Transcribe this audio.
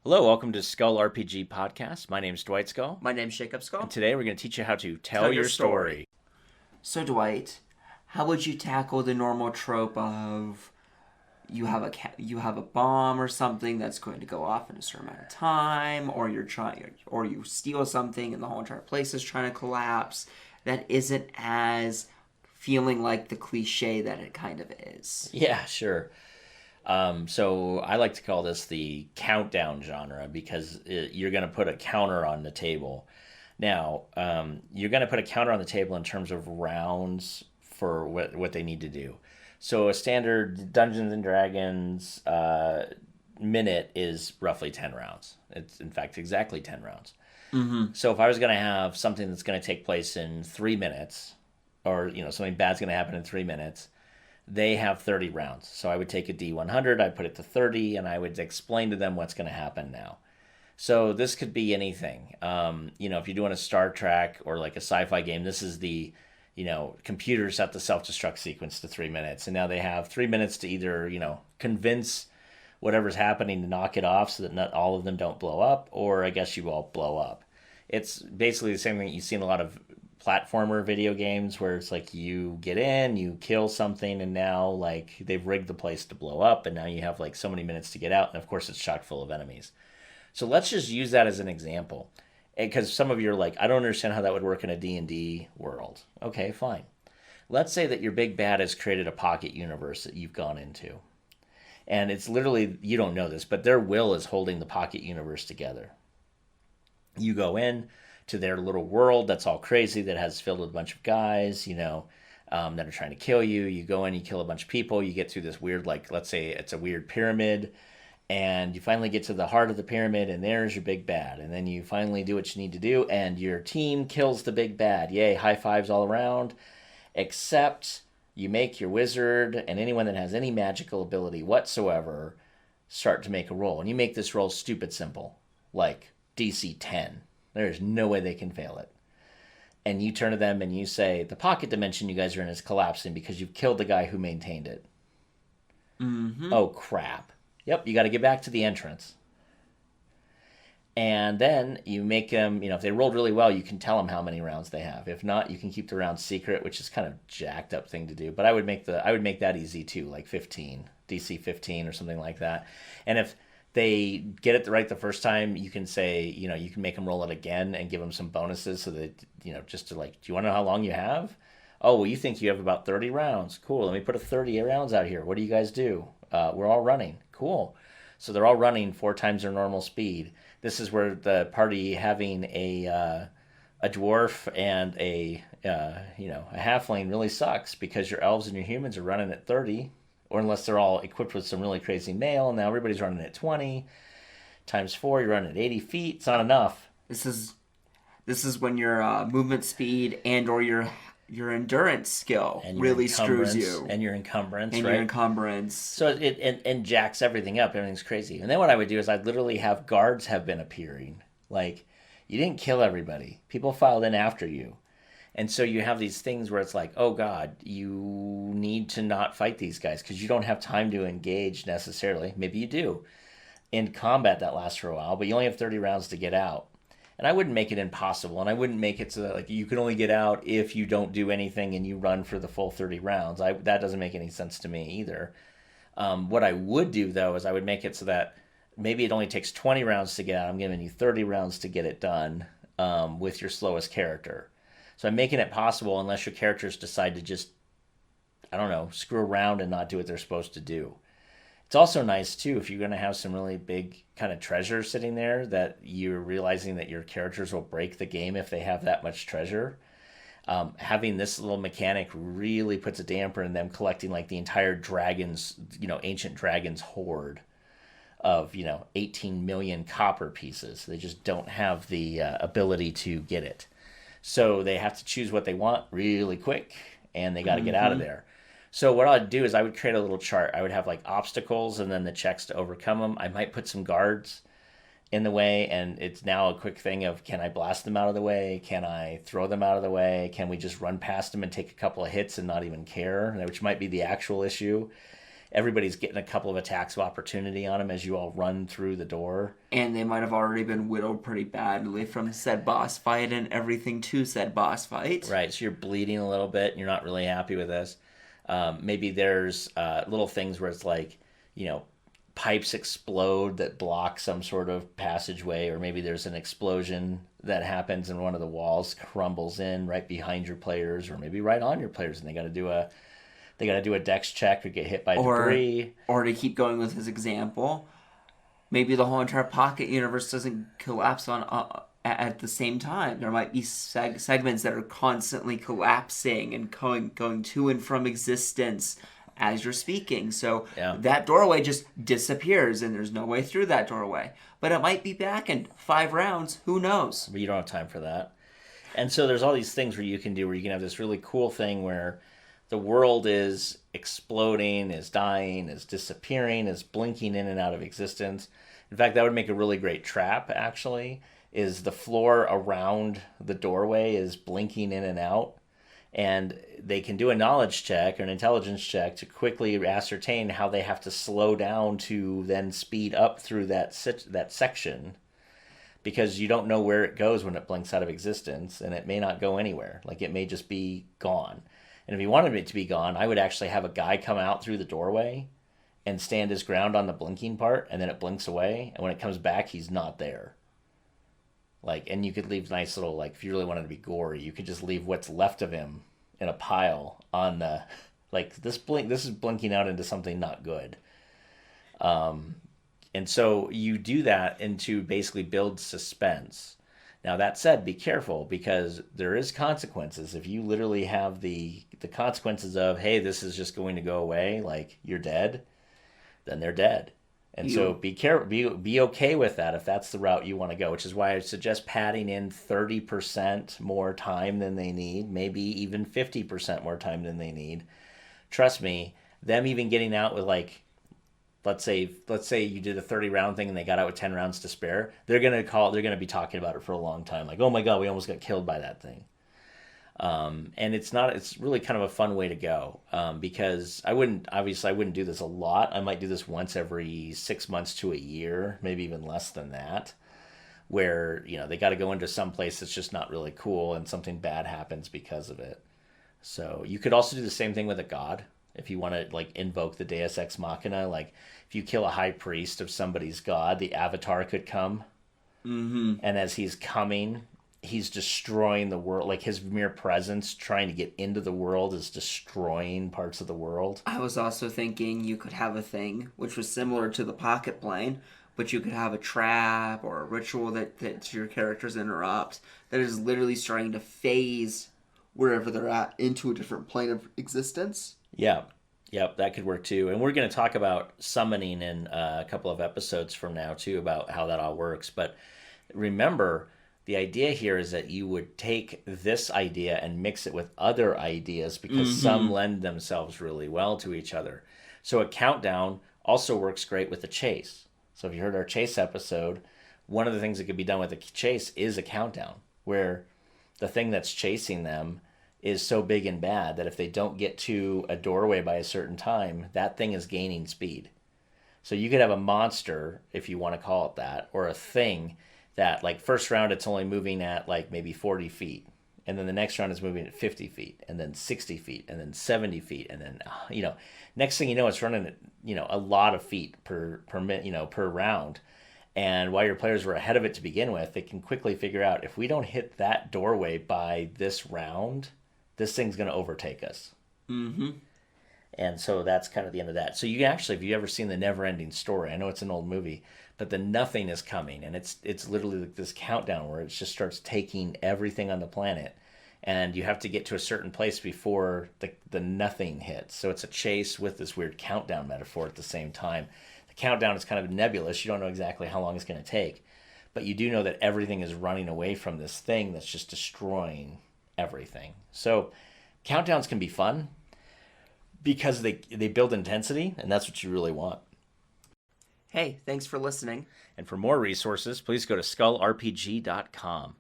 Hello, welcome to Skull RPG Podcast. My name's Dwight Skull. My name's Jacob Skull. And today we're going to teach you how to tell your story. So Dwight, how would you tackle the normal trope of you have a bomb or something that's going to go off in a certain amount of time, or you steal something and the whole entire place is trying to collapse? That isn't as feeling like the cliche that it kind of is. Yeah, sure. So I like to call this the countdown genre because you're going to put a counter on the table. Now, you're going to put a counter on the table in terms of rounds for what they need to do. So a standard Dungeons and Dragons minute is roughly 10 rounds. It's, in fact, exactly 10 rounds. Mm-hmm. So if I was going to have something that's going to take place in 3 minutes, or something bad's going to happen in 3 minutes, they have 30 rounds. So I would take a D100, I'd put it to 30, and I would explain to them what's going to happen now. So this could be anything. If you're doing a Star Trek or like a sci-fi game, this is the, computers set the self-destruct sequence to 3 minutes. And now they have 3 minutes to either, convince whatever's happening to knock it off so that not all of them don't blow up, or I guess you all blow up. It's basically the same thing you see in a lot of platformer video games where it's like you get in, you kill something, and now like they've rigged the place to blow up, and now you have like so many minutes to get out, and of course it's chock full of enemies. So let's just use that as an example, because some of you are like, I don't understand how that would work in a D&D world. Okay, fine. Let's say that your big bad has created a pocket universe that you've gone into, and it's literally, you don't know this, but their will is holding the pocket universe together. You go in to their little world that's all crazy, that has filled with a bunch of guys, that are trying to kill you. You go in, you kill a bunch of people, you get through this weird, like, let's say it's a weird pyramid, and you finally get to the heart of the pyramid, and there's your big bad. And then you finally do what you need to do, and your team kills the big bad. Yay, high fives all around, except you make your wizard and anyone that has any magical ability whatsoever start to make a roll. And you make this roll stupid simple, like DC 10. There's no way they can fail it. And you turn to them and you say, the pocket dimension you guys are in is collapsing because you've killed the guy who maintained it. Mm-hmm. Oh, crap. Yep, you got to get back to the entrance. And then you make them, if they rolled really well, you can tell them how many rounds they have. If not, you can keep the round secret, which is kind of jacked up thing to do. But I would make that easy too, like 15, DC 15 or something like that. And if they get it right the first time, you can say, you can make them roll it again and give them some bonuses so that, just to like, do you want to know how long you have? Oh, well, you think you have about 30 rounds. Cool. Let me put 30 rounds out here. What do you guys do? We're all running. Cool. So they're all running 4 times their normal speed. This is where the party having a dwarf and a halfling really sucks, because your elves and your humans are running at 30, or unless they're all equipped with some really crazy mail, and now everybody's running at 20 times 4. You're running at 80 feet. It's not enough. This is when your movement speed and or your endurance skill really screws you. And your encumbrance, right? Your encumbrance. So it jacks everything up. Everything's crazy. And then what I would do is I'd literally have guards have been appearing. Like, you didn't kill everybody. People filed in after you. And so you have these things where it's like, oh God, you need to not fight these guys because you don't have time to engage necessarily. Maybe you do in combat that lasts for a while, but you only have 30 rounds to get out. And I wouldn't make it impossible, and I wouldn't make it so that like you can only get out if you don't do anything and you run for the full 30 rounds. That doesn't make any sense to me either. What I would do, though, is I would make it so that maybe it only takes 20 rounds to get out. I'm giving you 30 rounds to get it done with your slowest character. So I'm making it possible unless your characters decide to just, I don't know, screw around and not do what they're supposed to do. It's also nice, too, if you're going to have some really big kind of treasure sitting there, that you're realizing that your characters will break the game if they have that much treasure. Having this little mechanic really puts a damper in them collecting like the entire dragon's, ancient dragon's hoard of, 18 million copper pieces. They just don't have the ability to get it. So they have to choose what they want really quick, and they got to get out of there. So what I'd do is I would create a little chart. I would have like obstacles and then the checks to overcome them. I might put some guards in the way, and it's now a quick thing of, can I blast them out of the way? Can I throw them out of the way? Can we just run past them and take a couple of hits and not even care, which might be the actual issue. everybody's getting a couple of attacks of opportunity on them as you all run through the door. And they might have already been whittled pretty badly from said boss fight and everything to said boss fight. Right, so you're bleeding a little bit and you're not really happy with this. Maybe there's little things where it's like, pipes explode that block some sort of passageway, or maybe there's an explosion that happens and one of the walls crumbles in right behind your players, or maybe right on your players, and they got to do a dex check or get hit by debris. Or to keep going with his example, maybe the whole entire pocket universe doesn't collapse at the same time. There might be segments that are constantly collapsing and going to and from existence as you're speaking. So that doorway just disappears and there's no way through that doorway. But it might be back in 5 rounds. Who knows? But you don't have time for that. And so there's all these things where you can have this really cool thing where the world is exploding, is dying, is disappearing, is blinking in and out of existence. In fact, that would make a really great trap, actually, is the floor around the doorway is blinking in and out. And they can do a knowledge check or an intelligence check to quickly ascertain how they have to slow down to then speed up through that section, because you don't know where it goes when it blinks out of existence, and it may not go anywhere. Like, it may just be gone. And if you wanted it to be gone, I would actually have a guy come out through the doorway and stand his ground on the blinking part, and then it blinks away, and when it comes back, he's not there. Like, and you could leave nice little, like, if you really wanted to be gory, you could just leave what's left of him in a pile on the, like, this is blinking out into something not good. And so you do that and to basically build suspense. Now, that said, be careful, because there is consequences. If you literally have the consequences of, hey, this is just going to go away, like, you're dead, then they're dead. And so be careful, be okay with that if that's the route you want to go, which is why I suggest padding in 30% more time than they need, maybe even 50% more time than they need. Trust me, them even getting out with, like, let's say you did a 30-round thing and they got out with 10 rounds to spare, they're going to be talking about it for a long time, like, oh my god, we almost got killed by that thing. And it's really kind of a fun way to go, because I wouldn't do this a lot. I might do this once every 6 months to a year, maybe even less than that, where, they got to go into some place that's just not really cool and something bad happens because of it. So you could also do the same thing with a god. If you want to, like, invoke the Deus Ex Machina, like, if you kill a high priest of somebody's god, the avatar could come. Mm-hmm. And as he's coming, he's destroying the world. Like, his mere presence trying to get into the world is destroying parts of the world. I was also thinking you could have a thing which was similar to the pocket plane, but you could have a trap or a ritual that your characters interrupt that is literally starting to phase wherever they're at into a different plane of existence. Yeah. Yep, that could work too. And we're going to talk about summoning in a couple of episodes from now too, about how that all works. But remember, the idea here is that you would take this idea and mix it with other ideas, because some lend themselves really well to each other. So a countdown also works great with a chase. So if you heard our chase episode, one of the things that could be done with a chase is a countdown, where the thing that's chasing them is so big and bad that if they don't get to a doorway by a certain time, that thing is gaining speed. So you could have a monster, if you want to call it that, or a thing that, like, first round it's only moving at, like, maybe 40 feet. And then the next round is moving at 50 feet, and then 60 feet, and then 70 feet. And then, next thing you know, it's running at, a lot of feet per round. And while your players were ahead of it to begin with, they can quickly figure out, if we don't hit that doorway by this round, this thing's going to overtake us. Mm-hmm. And so that's kind of the end of that. So you actually, if you've ever seen The Never-Ending Story, I know it's an old movie, but the nothing is coming. And it's literally like this countdown where it just starts taking everything on the planet. And you have to get to a certain place before the nothing hits. So it's a chase with this weird countdown metaphor at the same time. The countdown is kind of nebulous. You don't know exactly how long it's going to take. But you do know that everything is running away from this thing that's just destroying everything. So countdowns can be fun because they build intensity, and that's what you really want. Hey, thanks for listening. And for more resources, please go to skullrpg.com.